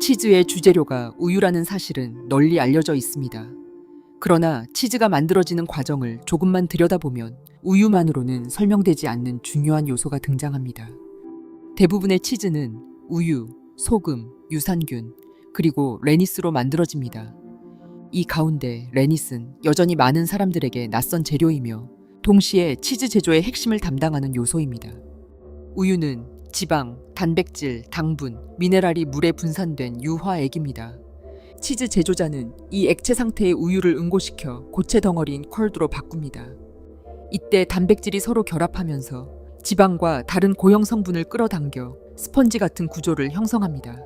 치즈의 주재료가 우유라는 사실은 널리 알려져 있습니다. 그러나 치즈가 만들어지는 과정을 조금만 들여다보면 우유만으로는 설명되지 않는 중요한 요소가 등장합니다. 대부분의 치즈는 우유, 소금, 유산균, 그리고 레니스로 만들어집니다. 이 가운데 레니스는 여전히 많은 사람들에게 낯선 재료이며 동시에 치즈 제조의 핵심을 담당하는 요소입니다. 우유는 지방, 단백질, 당분, 미네랄이 물에 분산된 유화액입니다. 치즈 제조자는 이 액체 상태의 우유를 응고시켜 고체 덩어리인 컬드로 바꿉니다. 이때 단백질이 서로 결합하면서 지방과 다른 고형 성분을 끌어당겨 스펀지 같은 구조를 형성합니다.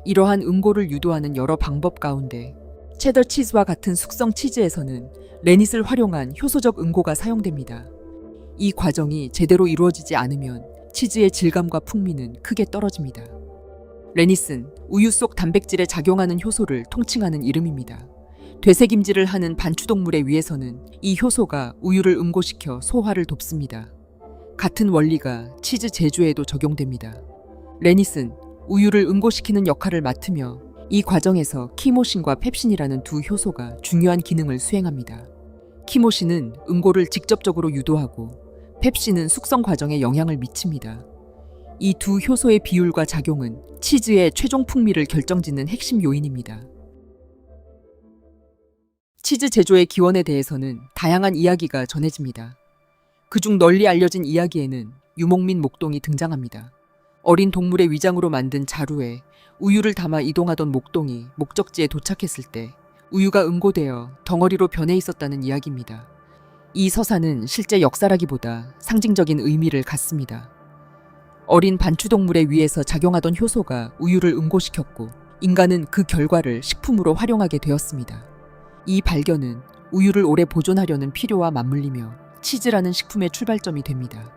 이러한 응고를 유도하는 여러 방법 가운데 체더 치즈와 같은 숙성 치즈에서는 레닛을 활용한 효소적 응고가 사용됩니다. 이 과정이 제대로 이루어지지 않으면 치즈의 질감과 풍미는 크게 떨어집니다. 레닛은 우유 속 단백질에 작용하는 효소를 통칭하는 이름입니다. 되새김질을 하는 반추동물에 의해서는 이 효소가 우유를 응고시켜 소화를 돕습니다. 같은 원리가 치즈 제조에도 적용됩니다. 레닛은 우유를 응고시키는 역할을 맡으며 이 과정에서 키모신과 펩신이라는 두 효소가 중요한 기능을 수행합니다. 키모신은 응고를 직접적으로 유도하고 펩신은 숙성 과정에 영향을 미칩니다. 이 두 효소의 비율과 작용은 치즈의 최종 풍미를 결정짓는 핵심 요인입니다. 치즈 제조의 기원에 대해서는 다양한 이야기가 전해집니다. 그중 널리 알려진 이야기에는 유목 및 목동이 등장합니다. 어린 동물의 위장으로 만든 자루에 우유를 담아 이동하던 목동이 목적지에 도착했을 때 우유가 응고되어 덩어리로 변해 있었다는 이야기입니다. 이 서사는 실제 역사라기보다 상징적인 의미를 갖습니다. 어린 반추동물에 의해서 작용하던 효소가 우유를 응고시켰고 인간은 그 결과를 식품으로 활용하게 되었습니다. 이 발견은 우유를 오래 보존하려는 필요와 맞물리며 치즈라는 식품의 출발점이 됩니다.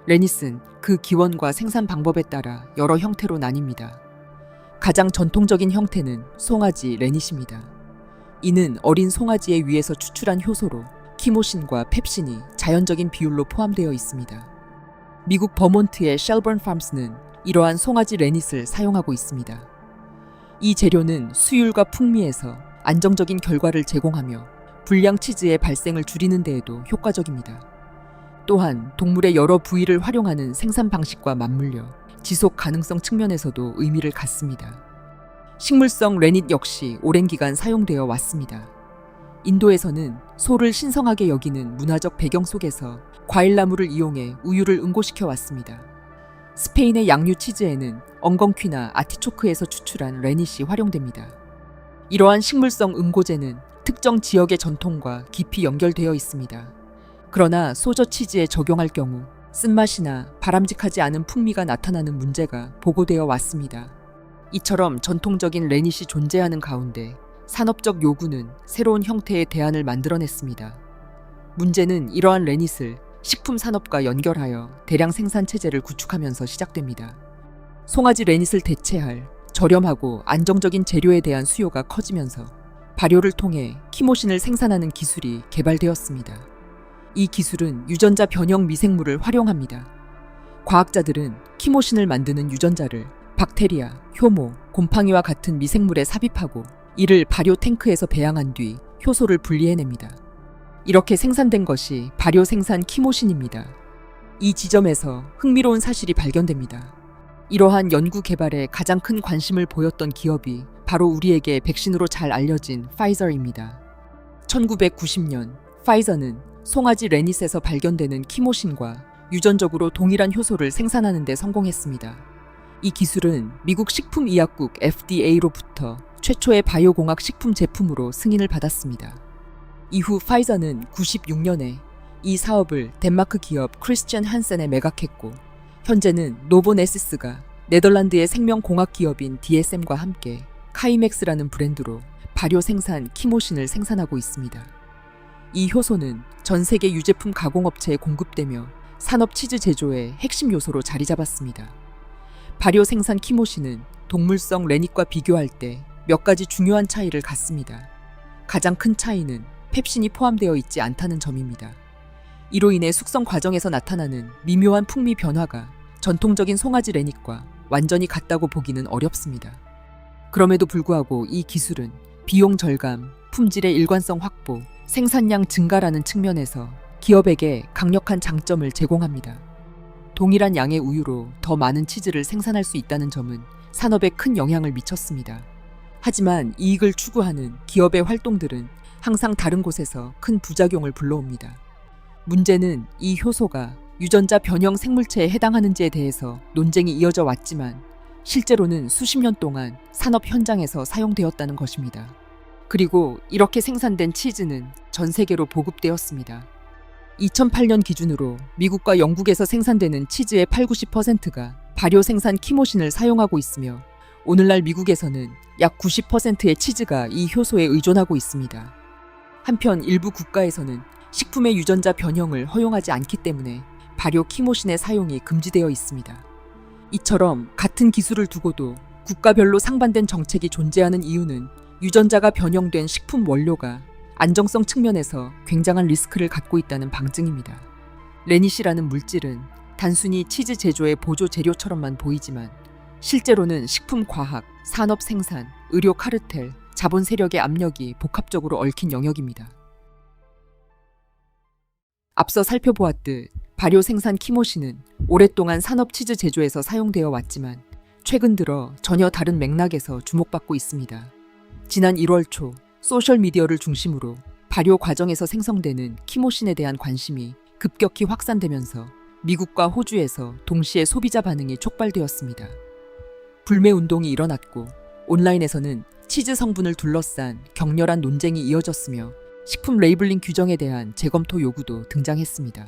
레닛은 그 기원과 생산 방법에 따라 여러 형태로 나뉩니다. 가장 전통적인 형태는 송아지 레닛입니다. 이는 어린 송아지에 의해서 추출한 효소로 키모신과 펩신이 자연적인 비율로 포함되어 있습니다. 미국 버몬트의 셸번 팜스는 이러한 송아지 레닛을 사용하고 있습니다. 이 재료는 수율과 풍미에서 안정적인 결과를 제공하며 불량 치즈의 발생을 줄이는 데에도 효과적입니다. 또한 동물의 여러 부위를 활용하는 생산 방식과 맞물려 지속 가능성 측면에서도 의미를 갖습니다. 식물성 레닛 역시 오랜 기간 사용되어 왔습니다. 인도에서는 소를 신성하게 여기는 문화적 배경 속에서 과일나무를 이용해 우유를 응고시켜 왔습니다. 스페인의 양류 치즈에는 엉겅퀴나 아티초크에서 추출한 레닛이 활용됩니다. 이러한 식물성 응고제는 특정 지역의 전통과 깊이 연결되어 있습니다. 그러나 소저 치즈에 적용할 경우 쓴맛이나 바람직하지 않은 풍미가 나타나는 문제가 보고되어 왔습니다. 이처럼 전통적인 레닛이 존재하는 가운데 산업적 요구는 새로운 형태의 대안을 만들어냈습니다. 문제는 이러한 레닛을 식품 산업과 연결하여 대량 생산 체제를 구축하면서 시작됩니다. 송아지 레닛을 대체할 저렴하고 안정적인 재료에 대한 수요가 커지면서 발효를 통해 키모신을 생산하는 기술이 개발되었습니다. 이 기술은 유전자 변형 미생물을 활용합니다. 과학자들은 키모신을 만드는 유전자를 박테리아, 효모, 곰팡이와 같은 미생물에 삽입하고 이를 발효 탱크에서 배양한 뒤 효소를 분리해냅니다. 이렇게 생산된 것이 발효 생산 키모신입니다. 이 지점에서 흥미로운 사실이 발견됩니다. 이러한 연구 개발에 가장 큰 관심을 보였던 기업이 바로 우리에게 백신으로 잘 알려진 파이저입니다. 1990년 파이저는 송아지 레닛에서 발견되는 키모신과 유전적으로 동일한 효소를 생산하는 데 성공했습니다. 이 기술은 미국 식품의약국 FDA로부터 최초의 바이오공학 식품 제품으로 승인을 받았습니다. 이후 파이저는 96년에 이 사업을 덴마크 기업 크리스천 한센에 매각했고 현재는 노보네시스가 네덜란드의 생명공학 기업인 DSM과 함께 카이맥스라는 브랜드로 발효 생산 키모신을 생산하고 있습니다. 이 효소는 전 세계 유제품 가공업체에 공급되며 산업 치즈 제조의 핵심 요소로 자리 잡았습니다. 발효 생산 키모신은 동물성 레닛과 비교할 때 몇 가지 중요한 차이를 갖습니다. 가장 큰 차이는 펩신이 포함되어 있지 않다는 점입니다. 이로 인해 숙성 과정에서 나타나는 미묘한 풍미 변화가 전통적인 송아지 레닛과 완전히 같다고 보기는 어렵습니다. 그럼에도 불구하고 이 기술은 비용 절감, 품질의 일관성 확보, 생산량 증가라는 측면에서 기업에게 강력한 장점을 제공합니다. 동일한 양의 우유로 더 많은 치즈를 생산할 수 있다는 점은 산업에 큰 영향을 미쳤습니다. 하지만 이익을 추구하는 기업의 활동들은 항상 다른 곳에서 큰 부작용을 불러옵니다. 문제는 이 효소가 유전자 변형 생물체에 해당하는지에 대해서 논쟁이 이어져 왔지만 실제로는 수십 년 동안 산업 현장에서 사용되었다는 것입니다. 그리고 이렇게 생산된 치즈는 전 세계로 보급되었습니다. 2008년 기준으로 미국과 영국에서 생산되는 치즈의 80~90%가 발효 생산 키모신을 사용하고 있으며 오늘날 미국에서는 약 90%의 치즈가 이 효소에 의존하고 있습니다. 한편 일부 국가에서는 식품의 유전자 변형을 허용하지 않기 때문에 발효 키모신의 사용이 금지되어 있습니다. 이처럼 같은 기술을 두고도 국가별로 상반된 정책이 존재하는 이유는 유전자가 변형된 식품 원료가 안정성 측면에서 굉장한 리스크를 갖고 있다는 방증입니다. 레닛이라는 물질은 단순히 치즈 제조의 보조 재료처럼만 보이지만 실제로는 식품 과학, 산업 생산, 의료 카르텔, 자본 세력의 압력이 복합적으로 얽힌 영역입니다. 앞서 살펴보았듯 발효 생산 키모신은 오랫동안 산업 치즈 제조에서 사용되어 왔지만 최근 들어 전혀 다른 맥락에서 주목받고 있습니다. 지난 1월 초 소셜미디어를 중심으로 발효 과정에서 생성되는 키모신에 대한 관심이 급격히 확산되면서 미국과 호주에서 동시에 소비자 반응이 촉발되었습니다. 불매 운동이 일어났고 온라인에서는 치즈 성분을 둘러싼 격렬한 논쟁이 이어졌으며 식품 레이블링 규정에 대한 재검토 요구도 등장했습니다.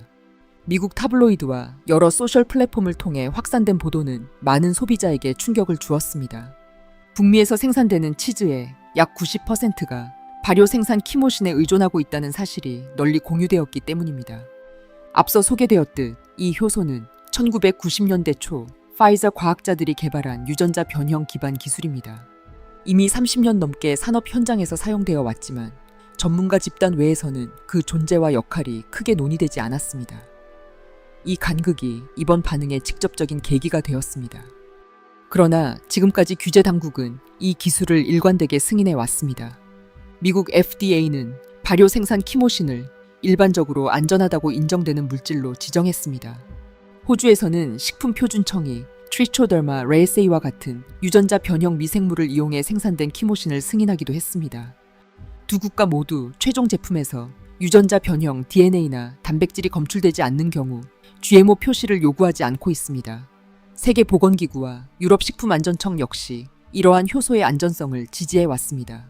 미국 타블로이드와 여러 소셜 플랫폼을 통해 확산된 보도는 많은 소비자에게 충격을 주었습니다. 북미에서 생산되는 치즈의 약 90%가 발효 생산 키모신에 의존하고 있다는 사실이 널리 공유되었기 때문입니다. 앞서 소개되었듯 이 효소는 1990년대 초 파이저 과학자들이 개발한 유전자 변형 기반 기술입니다. 이미 30년 넘게 산업 현장에서 사용되어 왔지만 전문가 집단 외에서는 그 존재와 역할이 크게 논의되지 않았습니다. 이 간극이 이번 반응의 직접적인 계기가 되었습니다. 그러나 지금까지 규제 당국은 이 기술을 일관되게 승인해 왔습니다. 미국 FDA는 발효 생산 키모신을 일반적으로 안전하다고 인정되는 물질로 지정했습니다. 호주에서는 식품표준청이 트리초더마 레이세이와 같은 유전자 변형 미생물을 이용해 생산된 키모신을 승인하기도 했습니다. 두 국가 모두 최종 제품에서 유전자 변형 DNA나 단백질이 검출되지 않는 경우 GMO 표시를 요구하지 않고 있습니다. 세계보건기구와 유럽식품안전청 역시 이러한 효소의 안전성을 지지해 왔습니다.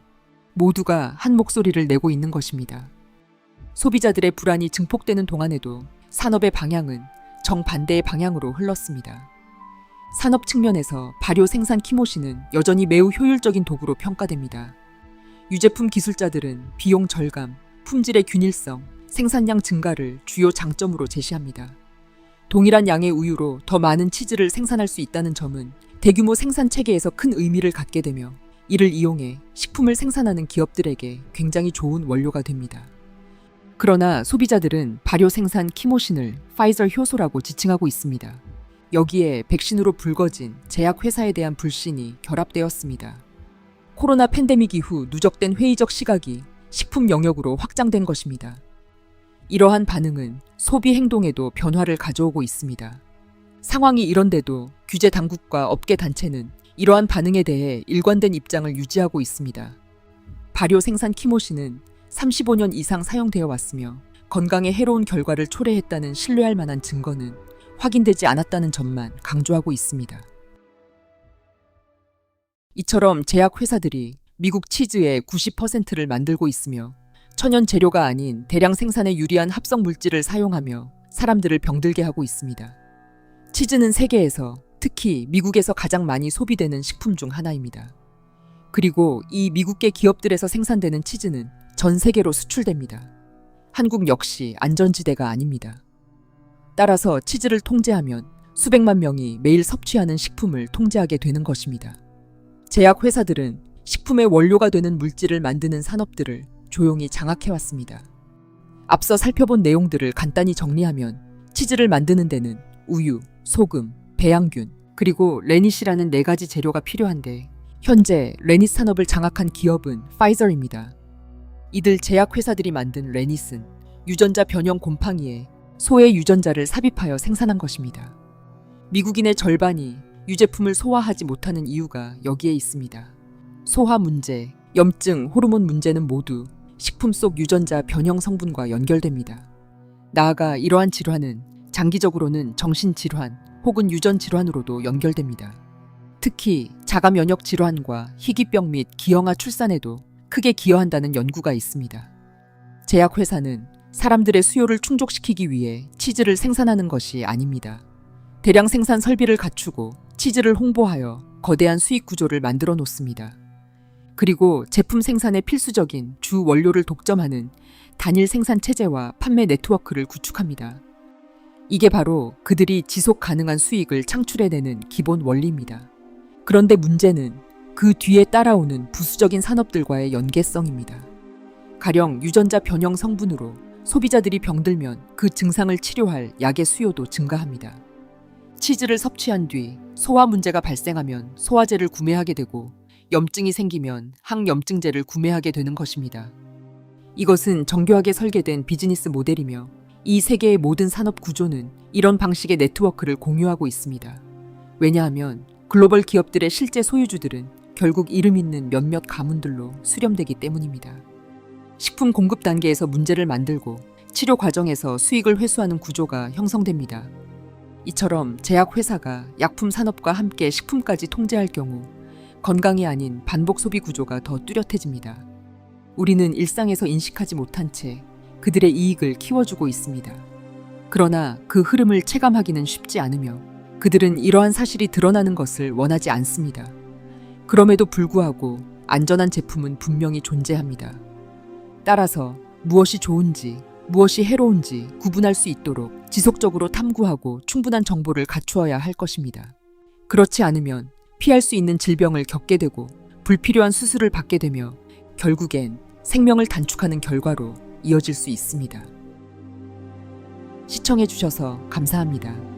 모두가 한 목소리를 내고 있는 것입니다. 소비자들의 불안이 증폭되는 동안에도 산업의 방향은 정반대의 방향으로 흘렀습니다. 산업 측면에서 발효 생산 키모신은 여전히 매우 효율적인 도구로 평가됩니다. 유제품 기술자들은 비용 절감, 품질의 균일성, 생산량 증가를 주요 장점으로 제시합니다. 동일한 양의 우유로 더 많은 치즈를 생산할 수 있다는 점은 대규모 생산 체계에서 큰 의미를 갖게 되며 이를 이용해 식품을 생산하는 기업들에게 굉장히 좋은 원료가 됩니다. 그러나 소비자들은 발효 생산 키모신을 파이저 효소라고 지칭하고 있습니다. 여기에 백신으로 불거진 제약회사에 대한 불신이 결합되었습니다. 코로나 팬데믹 이후 누적된 회의적 시각이 식품 영역으로 확장된 것입니다. 이러한 반응은 소비 행동에도 변화를 가져오고 있습니다. 상황이 이런데도 규제 당국과 업계 단체는 이러한 반응에 대해 일관된 입장을 유지하고 있습니다. 발효 생산 키모신은 35년 이상 사용되어 왔으며 건강에 해로운 결과를 초래했다는 신뢰할 만한 증거는 확인되지 않았다는 점만 강조하고 있습니다. 이처럼 제약회사들이 미국 치즈의 90%를 만들고 있으며 천연 재료가 아닌 대량 생산에 유리한 합성 물질을 사용하며 사람들을 병들게 하고 있습니다. 치즈는 세계에서 특히 미국에서 가장 많이 소비되는 식품 중 하나입니다. 그리고 이 미국계 기업들에서 생산되는 치즈는 전 세계로 수출됩니다. 한국 역시 안전지대가 아닙니다. 따라서 치즈를 통제하면 수백만 명이 매일 섭취하는 식품을 통제하게 되는 것입니다. 제약회사들은 식품의 원료가 되는 물질을 만드는 산업들을 조용히 장악해왔습니다. 앞서 살펴본 내용들을 간단히 정리하면 치즈를 만드는 데는 우유, 소금, 배양균, 그리고 레닛이라는 4가지 재료가 필요한데 현재 레닛 산업을 장악한 기업은 파이저입니다. 이들 제약회사들이 만든 레닛은 유전자 변형 곰팡이에 소의 유전자를 삽입하여 생산한 것입니다. 미국인의 절반이 유제품을 소화하지 못하는 이유가 여기에 있습니다. 소화 문제, 염증, 호르몬 문제는 모두 식품 속 유전자 변형 성분과 연결됩니다. 나아가 이러한 질환은 장기적으로는 정신질환 혹은 유전질환으로도 연결됩니다. 특히 자가 면역 질환과 희귀병 및 기형아 출산에도 크게 기여한다는 연구가 있습니다. 제약회사는 사람들의 수요를 충족시키기 위해 치즈를 생산하는 것이 아닙니다. 대량 생산 설비를 갖추고 치즈를 홍보하여 거대한 수익 구조를 만들어 놓습니다. 그리고 제품 생산에 필수적인 주 원료를 독점하는 단일 생산 체제와 판매 네트워크를 구축합니다. 이게 바로 그들이 지속 가능한 수익을 창출해내는 기본 원리입니다. 그런데 문제는 그 뒤에 따라오는 부수적인 산업들과의 연계성입니다. 가령 유전자 변형 성분으로 소비자들이 병들면 그 증상을 치료할 약의 수요도 증가합니다. 치즈를 섭취한 뒤 소화 문제가 발생하면 소화제를 구매하게 되고 염증이 생기면 항염증제를 구매하게 되는 것입니다. 이것은 정교하게 설계된 비즈니스 모델이며 이 세계의 모든 산업 구조는 이런 방식의 네트워크를 공유하고 있습니다. 왜냐하면 글로벌 기업들의 실제 소유주들은 결국 이름 있는 몇몇 가문들로 수렴되기 때문입니다. 식품 공급 단계에서 문제를 만들고 치료 과정에서 수익을 회수하는 구조가 형성됩니다. 이처럼 제약회사가 약품 산업과 함께 식품까지 통제할 경우 건강이 아닌 반복 소비 구조가 더 뚜렷해집니다. 우리는 일상에서 인식하지 못한 채 그들의 이익을 키워주고 있습니다. 그러나 그 흐름을 체감하기는 쉽지 않으며 그들은 이러한 사실이 드러나는 것을 원하지 않습니다. 그럼에도 불구하고 안전한 제품은 분명히 존재합니다. 따라서 무엇이 좋은지, 무엇이 해로운지 구분할 수 있도록 지속적으로 탐구하고 충분한 정보를 갖추어야 할 것입니다. 그렇지 않으면 피할 수 있는 질병을 겪게 되고 불필요한 수술을 받게 되며 결국엔 생명을 단축하는 결과로 이어질 수 있습니다. 시청해 주셔서 감사합니다.